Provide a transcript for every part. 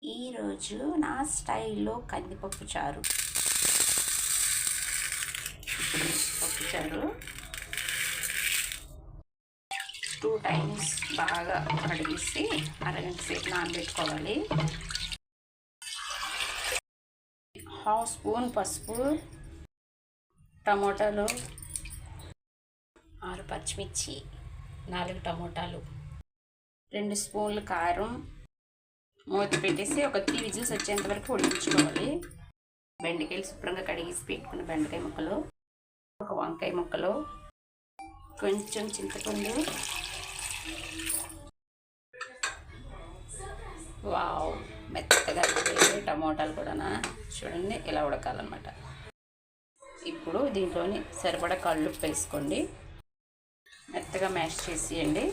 ఈరోజు నా స్టైల్లో కందిపప్పు చారు. పప్పుచారు 2 టైమ్స్ బాగా కడిగేసి అరగంట సేపు నానబెట్టుకోవాలి. 1/2 స్పూన్ పసుపు, టమోటాలు 6 పచ్చిమిర్చి, 4 టమోటాలు, 2 స్పూన్లు కారం, మూత పెట్టేసి ఒక 3 విజిల్స్ వచ్చేంత వరకు ఉడికించుకోవాలి. బెండకాయలు శుభ్రంగా కడిగేసి పెట్టుకున్న బెండకాయ ముక్కలు, ఒక వంకాయ ముక్కలు, కొంచెం చింతపండు, వావ్ మెత్తగా టమోటాలు కూడా చూడండి ఇలా ఉడకాలన్నమాట. ఇప్పుడు దీంట్లోని సరిపడా కల్లుప్పు వేసుకోండి, మెత్తగా మ్యాష్ చేసేయండి.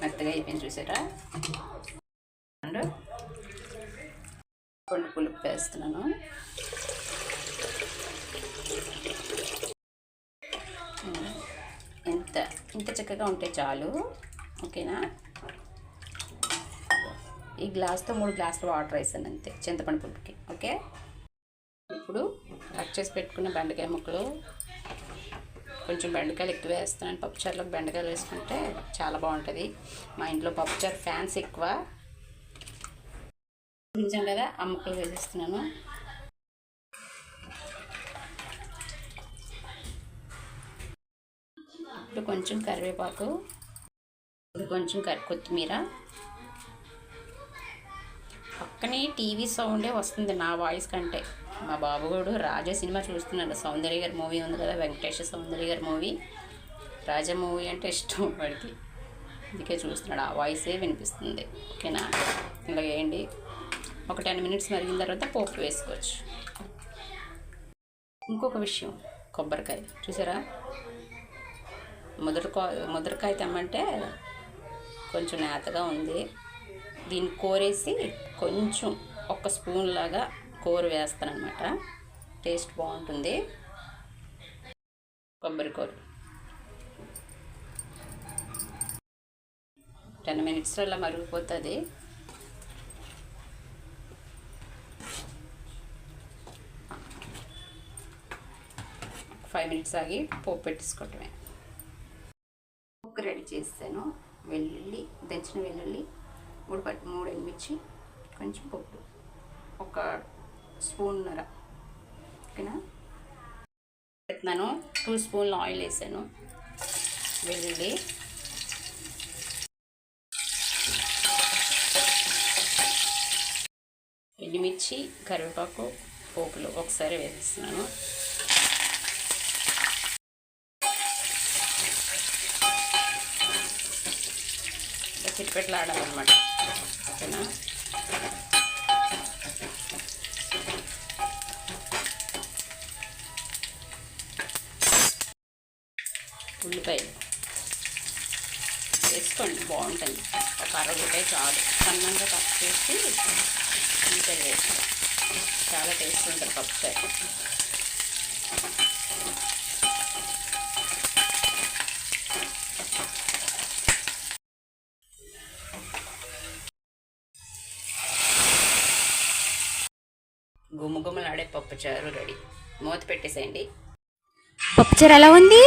మెత్తగా అయిపోయింది చూసారా. అండ్ కొన్ని పులుపు వేస్తున్నాను. ఇంత చక్కగా ఉంటే చాలు, ఓకేనా. ఈ గ్లాస్తో 3 గ్లాసులు వాటర్ వేసాను అంతే చింతపండు పులుపుకి, ఓకే. ఇప్పుడు కట్ చేసి పెట్టుకున్న బెండకాయ ముక్కలు, కొంచెం బెండకాయలు ఎక్కువ వేస్తున్నాను. పప్పుచారులోకి బెండకాయలు వేసుకుంటే చాలా బాగుంటుంది. మా ఇంట్లో పప్పుచారు ఫ్యాన్స్ ఎక్కువ. కొంచెం కదా ఆ ముక్కలు వేసేస్తున్నాను. ఇప్పుడు కొంచెం కరివేపాకు, ఇప్పుడు కొంచెం కొత్తిమీర. పక్కనే టీవీ సౌండే వస్తుంది నా వాయిస్ కంటే. మా బాబుగోడు రాజా సినిమా చూస్తున్నాడు. సౌందర్య గారి మూవీ ఉంది కదా, వెంకటేష్ సౌందర్య గారి మూవీ. రాజా మూవీ అంటే ఇష్టం వాడికి, అందుకే చూస్తున్నాడు. ఆ వాయిసే వినిపిస్తుంది, ఓకేనా. ఇలా వేయండి. ఒక 10 మినిట్స్ మరిగిన తర్వాత పోపు వేసుకోవచ్చు. ఇంకొక విషయం, కొబ్బరికాయ చూసారా. ముదరకాయ తెమ్మంటే కొంచెం నేతగా ఉంది. దీన్ని కోరేసి కొంచెం 1 స్పూన్ లాగా కూర వేస్తాను అనమాట. టేస్ట్ బాగుంటుంది. కొబ్బరి కూర 10 మినిట్స్లో అలా మరిగిపోతుంది. ఒక 5 మినిట్స్ ఆగి పోపు పెట్టేసుకోవటమే. పోపు రెడీ చేస్తాను. వెల్లుల్లి, దంచిన వెల్లుల్లి, 3 ఎండుమిర్చి, కొంచెం పప్పు, 1 స్పూన్నర, ఓకేనా. పెడుతున్నాను. 2 స్పూన్లు ఆయిల్ వేసాను. వెల్లుల్లి, ఎండుమిర్చి, కరివేపాకు, పోపులు ఒకసారి వేసేస్తున్నాను. చిట్పెట్లు ఆడాలన్నమాట, ఓకేనా. ఉల్లిపాయలు వేసుకోండి, బాగుంటుంది. ఒక అరగొట్టాయి చాలు. సన్నంగా కట్ చేసి ఉల్లిపాయలు వేసుకోండి, చాలా టేస్ట్ ఉంటుంది పప్పుచారు. గుమ్మగుమ్మలాడే పప్పుచారు రెడీ. మూత పెట్టేసేయండి. పప్పుచారు ఎలా ఉంది?